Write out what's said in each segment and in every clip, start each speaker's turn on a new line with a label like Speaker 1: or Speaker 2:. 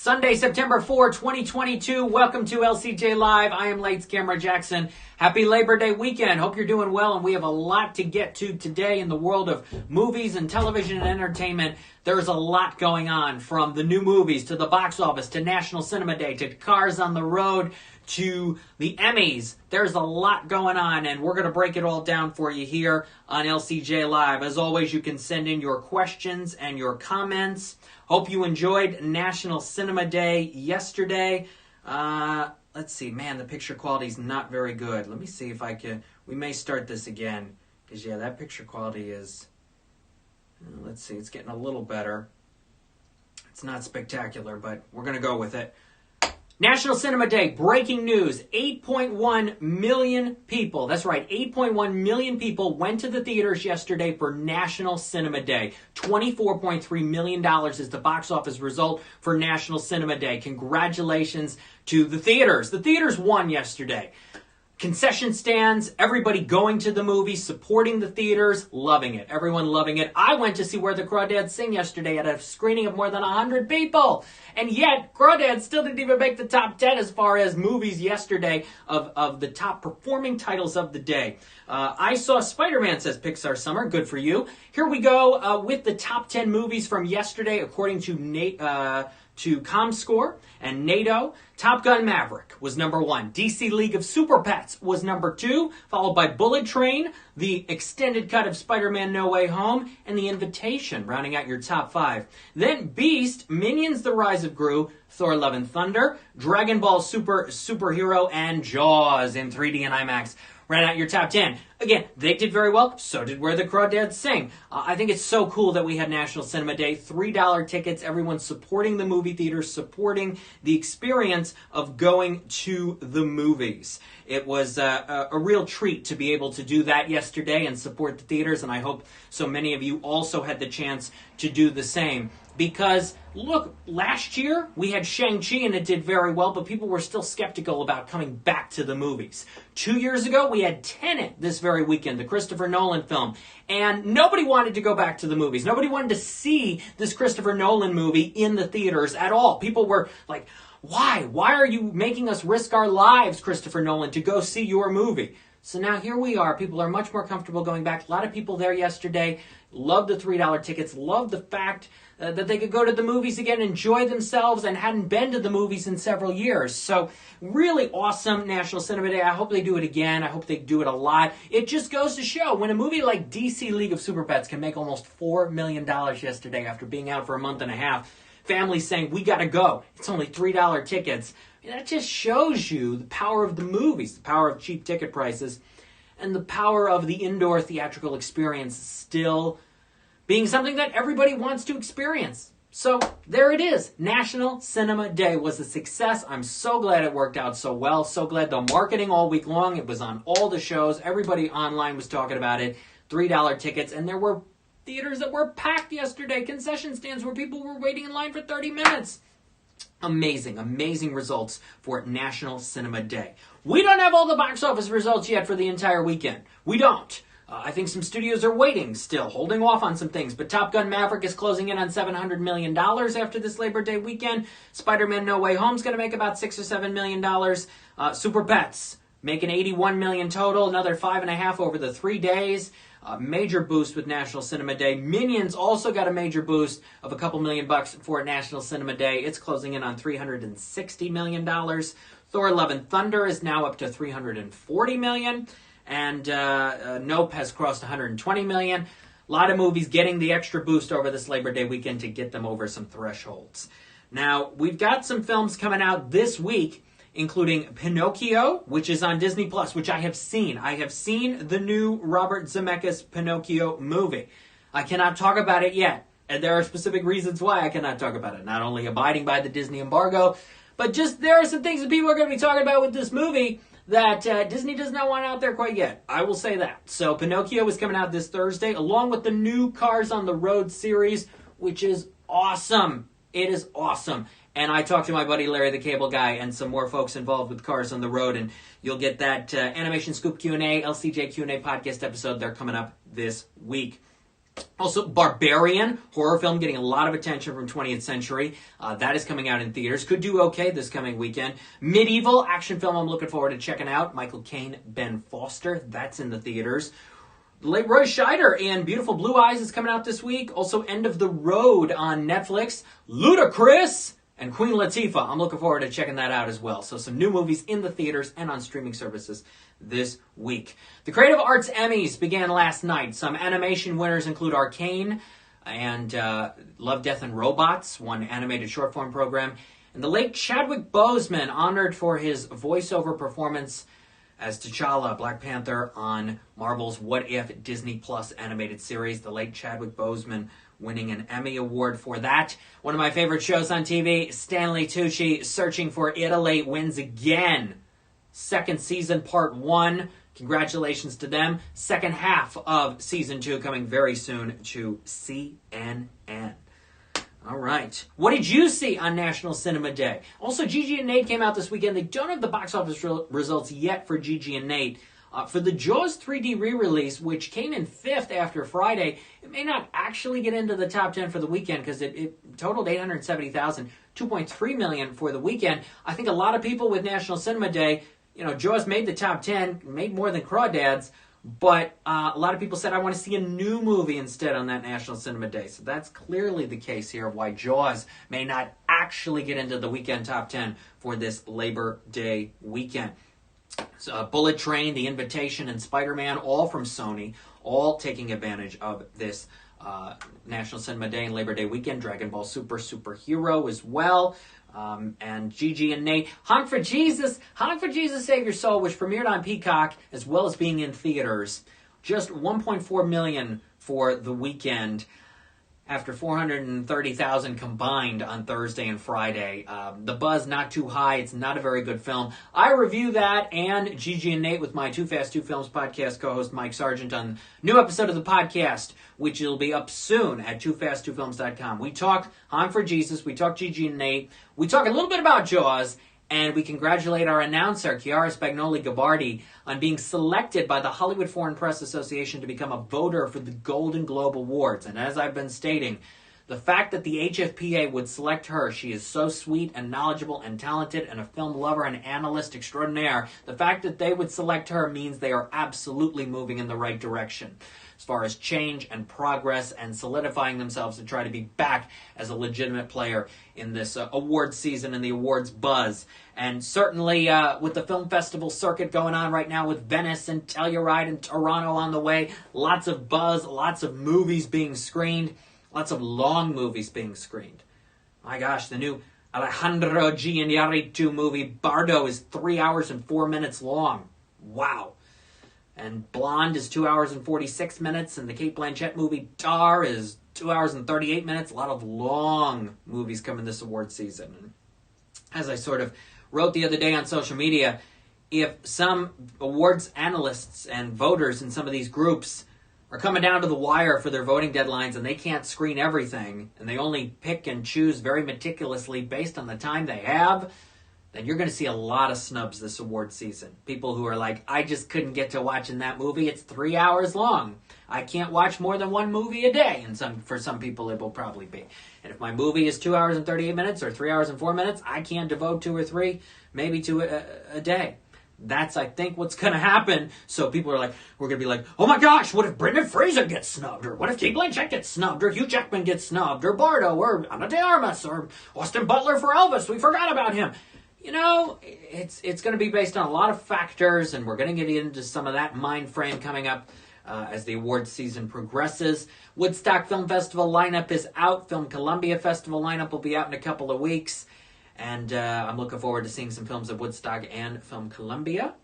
Speaker 1: Sunday, September 4, 2022. Welcome to LCJ Live. I am Lights Camera Jackson. Happy Labor Day weekend. Hope you're doing well, and we have a lot to get to today in the world of movies and television and entertainment. There's a lot going on, from the new movies to the box office to National Cinema Day to Cars on the Road to the Emmys. There's a lot going on, and we're going to break it all down for you here on LCJ Live. As always, you can send in your questions and your comments. Hope you enjoyed National Cinema Day yesterday. Let's see. Man, the picture quality is not very good. Let me see if I can. We may start this again. Because, yeah, that picture quality is... Let's see. It's getting a little better. It's not spectacular, but we're going to go with it. National Cinema Day, breaking news, 8.1 million people, that's right, 8.1 million people went to the theaters yesterday for National Cinema Day. $24.3 million is the box office result for National Cinema Day. Congratulations to the theaters. The theaters won yesterday. Concession stands, everybody going to the movies, supporting the theaters, loving it. Everyone loving it. I went to see Where the Crawdads Sing yesterday at a screening of more than 100 people. And yet, Crawdads still didn't even make the top 10 as far as movies yesterday of the top performing titles of the day. I saw Spider-Man, says Pixar Summer. Good for you. Here we go with the top 10 movies from yesterday according to ComScore and NATO. Top Gun Maverick was number 1. DC League of Super Pets was number 2, followed by Bullet Train, the extended cut of Spider-Man No Way Home, and The Invitation, rounding out your top 5. Then Beast, Minions: The Rise of Gru, Thor: Love and Thunder, Dragon Ball Superhero, and Jaws in 3D and IMAX. Round out your top 10. Again, they did very well. So did Where the Crawdads Sing. I think it's so cool that we had National Cinema Day. $3 tickets. Everyone supporting the movie theaters, supporting the experience of going to the movies. It was a real treat to be able to do that yesterday and support the theaters. And I hope so many of you also had the chance to do the same. Because, look, last year we had Shang-Chi and it did very well, but people were still skeptical about coming back to the movies. 2 years ago, we had Tenet this very weekend, the Christopher Nolan film, and nobody wanted to go back to the movies. Nobody wanted to see this Christopher Nolan movie in the theaters at all. People were like, why? Why are you making us risk our lives, Christopher Nolan, to go see your movie? So now here we are. People are much more comfortable going back. A lot of people there yesterday. Loved the $3 tickets. Loved the fact that they could go to the movies again, enjoy themselves, and hadn't been to the movies in several years. So really awesome National Cinema Day. I hope they do it again. I hope they do it a lot. It just goes to show when a movie like DC League of Super Pets can make almost $4 million yesterday after being out for a month and a half. Families saying, we got to go. It's only $3 tickets. That just shows you the power of the movies, the power of cheap ticket prices, and the power of the indoor theatrical experience still being something that everybody wants to experience. So there it is. National Cinema Day was a success. I'm so glad it worked out so well. So glad the marketing all week long. It was on all the shows. Everybody online was talking about it. $3 tickets. And there were theaters that were packed yesterday. Concession stands where people were waiting in line for 30 minutes. Amazing, amazing results for National Cinema Day. We don't have all the box office results yet for the entire weekend. We don't. I think some studios are waiting still, holding off on some things. But Top Gun Maverick is closing in on $700 million after this Labor Day weekend. Spider-Man No Way Home is going to make about $6 or $7 million. Super Pets making $81 million total, another $5.5 million over the 3 days. Major boost with National Cinema Day. Minions also got a major boost of a couple $1 million for National Cinema Day. It's closing in on $360 million. Thor: Love and Thunder is now up to $340 million. And Nope has crossed $120 million. A lot of movies getting the extra boost over this Labor Day weekend to get them over some thresholds. Now, we've got some films coming out this week, including Pinocchio, which is on Disney+, which I have seen. I have seen the new Robert Zemeckis Pinocchio movie. I cannot talk about it yet. And there are specific reasons why I cannot talk about it. Not only abiding by the Disney embargo, but just there are some things that people are going to be talking about with this movie that Disney does not want out there quite yet. I will say that. So Pinocchio is coming out this Thursday, along with the new Cars on the Road series, which is awesome. It is awesome. And I talked to my buddy Larry the Cable Guy and some more folks involved with Cars on the Road, and you'll get that Animation Scoop Q&A, LCJ Q&A podcast episode. They're coming up this week. Also, Barbarian, horror film getting a lot of attention from 20th Century. That is coming out in theaters. Could do okay this coming weekend. Medieval, action film I'm looking forward to checking out. Michael Caine, Ben Foster. That's in the theaters. Roy Scheider and Beautiful Blue Eyes is coming out this week. Also, End of the Road on Netflix. Ludacris and Queen Latifah. I'm looking forward to checking that out as well. So some new movies in the theaters and on streaming services this week. The Creative Arts Emmys began last night. Some animation winners include Arcane and Love, Death, and Robots, one animated short form program. And the late Chadwick Boseman, honored for his voiceover performance as T'Challa, Black Panther, on Marvel's What If Disney Plus animated series. The late Chadwick Boseman winning an Emmy Award for that. One of my favorite shows on TV, Stanley Tucci, Searching for Italy, wins again. Second season, part 1. Congratulations to them. Second half of season 2 coming very soon to CNN. All right. What did you see on National Cinema Day? Also, Gigi and Nate came out this weekend. They don't have the box office results yet for Gigi and Nate. For the Jaws 3D re-release, which came in 5th after Friday, it may not actually get into the top 10 for the weekend because it totaled $870,000, $2.3 million for the weekend. I think a lot of people with National Cinema Day, Jaws made the top 10, made more than Crawdads, but a lot of people said, I want to see a new movie instead on that National Cinema Day. So that's clearly the case here of why Jaws may not actually get into the weekend top 10 for this Labor Day weekend. So, Bullet Train, The Invitation, and Spider-Man, all from Sony, all taking advantage of this National Cinema Day and Labor Day weekend. Dragon Ball Superhero as well. And Gigi and Nate. Honk for Jesus, Save Your Soul, which premiered on Peacock, as well as being in theaters. Just $1.4 million for the weekend, after $430,000 combined on Thursday and Friday. The buzz not too high. It's not a very good film. I review that and Gigi and Nate with my Too Fast, Too Films podcast co-host Mike Sargent on a new episode of the podcast, which will be up soon at toofast2films.com. We talk Honk for Jesus. We talk Gigi and Nate. We talk a little bit about Jaws. And we congratulate our announcer, Chiara Spagnoli-Gabardi, on being selected by the Hollywood Foreign Press Association to become a voter for the Golden Globe Awards. And as I've been stating, the fact that the HFPA would select her, she is so sweet and knowledgeable and talented and a film lover and analyst extraordinaire, the fact that they would select her means they are absolutely moving in the right direction as far as change and progress and solidifying themselves to try to be back as a legitimate player in this awards season and the awards buzz. And certainly with the film festival circuit going on right now with Venice and Telluride and Toronto on the way, lots of buzz, lots of movies being screened, lots of long movies being screened. My gosh, the new Alejandro G. Iñárritu movie Bardo is 3 hours and 4 minutes long. Wow. And Blonde is 2 hours and 46 minutes, and the Cate Blanchett movie Tar is 2 hours and 38 minutes. A lot of long movies coming this award season. And as I sort of wrote the other day on social media, if some awards analysts and voters in some of these groups are coming down to the wire for their voting deadlines and they can't screen everything, and they only pick and choose very meticulously based on the time they have, then you're going to see a lot of snubs this award season. People who are like, I just couldn't get to watching that movie. It's 3 hours long. I can't watch more than one movie a day. And for some people, it will probably be. And if my movie is 2 hours and 38 minutes or 3 hours and 4 minutes, I can devote 2 or 3, maybe to a day. That's, I think, what's going to happen. So people are like, we're going to be like, oh my gosh, what if Brendan Fraser gets snubbed? Or what if Cate Blanchett gets snubbed? Or Hugh Jackman gets snubbed? Or Bardo? Or Ana de Armas? Or Austin Butler for Elvis? We forgot about him. You know, it's going to be based on a lot of factors, and we're going to get into some of that mind frame coming up as the awards season progresses. Woodstock Film Festival lineup is out. Film Columbia Festival lineup will be out in a couple of weeks. And I'm looking forward to seeing some films at Woodstock and Film Columbia.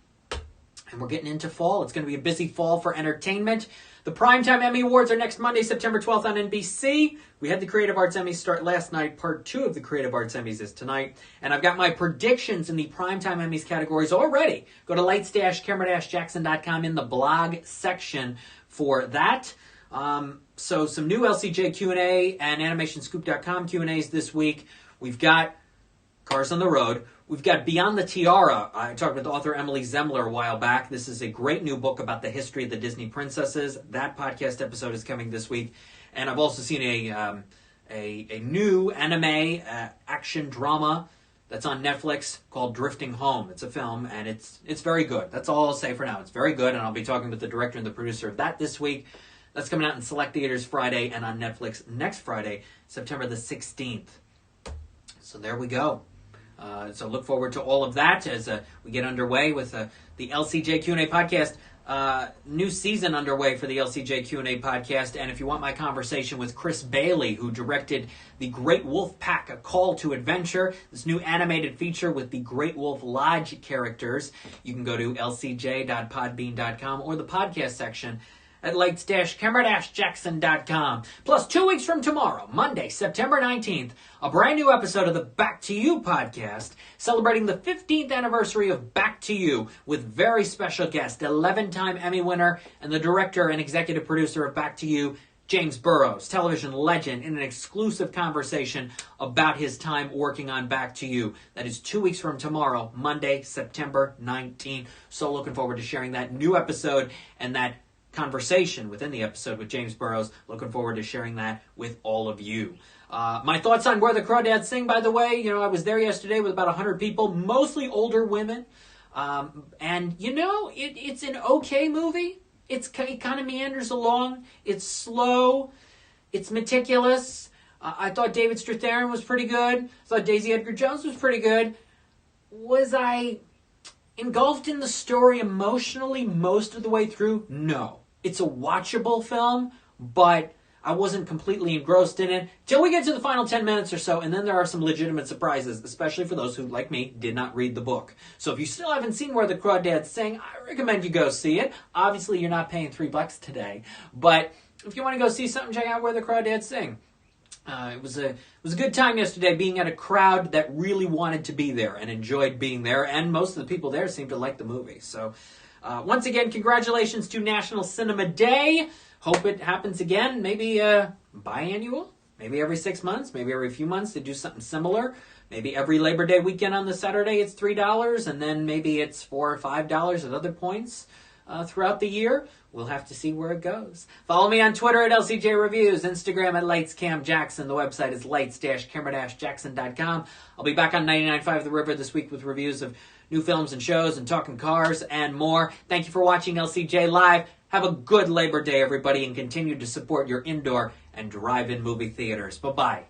Speaker 1: And we're getting into fall. It's going to be a busy fall for entertainment. The Primetime Emmy Awards are next Monday, September 12th on NBC. We had the Creative Arts Emmys start last night. Part 2 of the Creative Arts Emmys is tonight. And I've got my predictions in the Primetime Emmys categories already. Go to lights-camera-jackson.com in the blog section for that. So some new LCJ Q&A and animationscoop.com Q&As this week. We've got Cars on the Road. We've got Beyond the Tiara. I talked with author Emily Zemmler a while back. This is a great new book about the history of the Disney princesses. That podcast episode is coming this week. And I've also seen a new anime action drama that's on Netflix called Drifting Home. It's a film, and it's very good. That's all I'll say for now. It's very good, and I'll be talking with the director and the producer of that this week. That's coming out in select theaters Friday and on Netflix next Friday, September the 16th. So there we go. So look forward to all of that as we get underway with the LCJ Q&A podcast. New season underway for the LCJ Q&A podcast, and if you want my conversation with Chris Bailey, who directed The Great Wolf Pack, A Call to Adventure, this new animated feature with the Great Wolf Lodge characters, you can go to lcj.podbean.com or the podcast section at lights-camera-jackson.com. Plus, 2 weeks from tomorrow, Monday, September 19th, a brand new episode of the Back to You podcast, celebrating the 15th anniversary of Back to You with very special guest, 11-time Emmy winner, and the director and executive producer of Back to You, James Burrows, television legend, in an exclusive conversation about his time working on Back to You. That is 2 weeks from tomorrow, Monday, September 19th. So looking forward to sharing that new episode and that conversation within the episode with James Burrows. Looking forward to sharing that with all of you. My thoughts on Where the Crawdads Sing, by the way. I was there yesterday with about 100 people, mostly older women. And, it's an okay movie. It kind of meanders along. It's slow. It's meticulous. I thought David Strathairn was pretty good. I thought Daisy Edgar-Jones was pretty good. Was I engulfed in the story emotionally most of the way through? No. It's a watchable film, but I wasn't completely engrossed in it till we get to the final 10 minutes or so, and then there are some legitimate surprises, especially for those who, like me, did not read the book. So if you still haven't seen Where the Crawdads Sing, I recommend you go see it. Obviously, you're not paying $3 today, but if you want to go see something, check out Where the Crawdads Sing. It was a good time yesterday being at a crowd that really wanted to be there and enjoyed being there, and most of the people there seemed to like the movie. So once again, congratulations to National Cinema Day. Hope it happens again, maybe biannual, maybe every 6 months, maybe every few months to do something similar. Maybe every Labor Day weekend on the Saturday it's $3, and then maybe it's $4 or $5 at other points throughout the year. We'll have to see where it goes. Follow me on Twitter at LCJ Reviews, Instagram at LightsCamJackson. The website is lights-camera-jackson.com. I'll be back on 99.5 The River this week with reviews of new films and shows and talking cars and more. Thank you for watching LCJ Live. Have a good Labor Day, everybody, and continue to support your indoor and drive-in movie theaters. Bye-bye.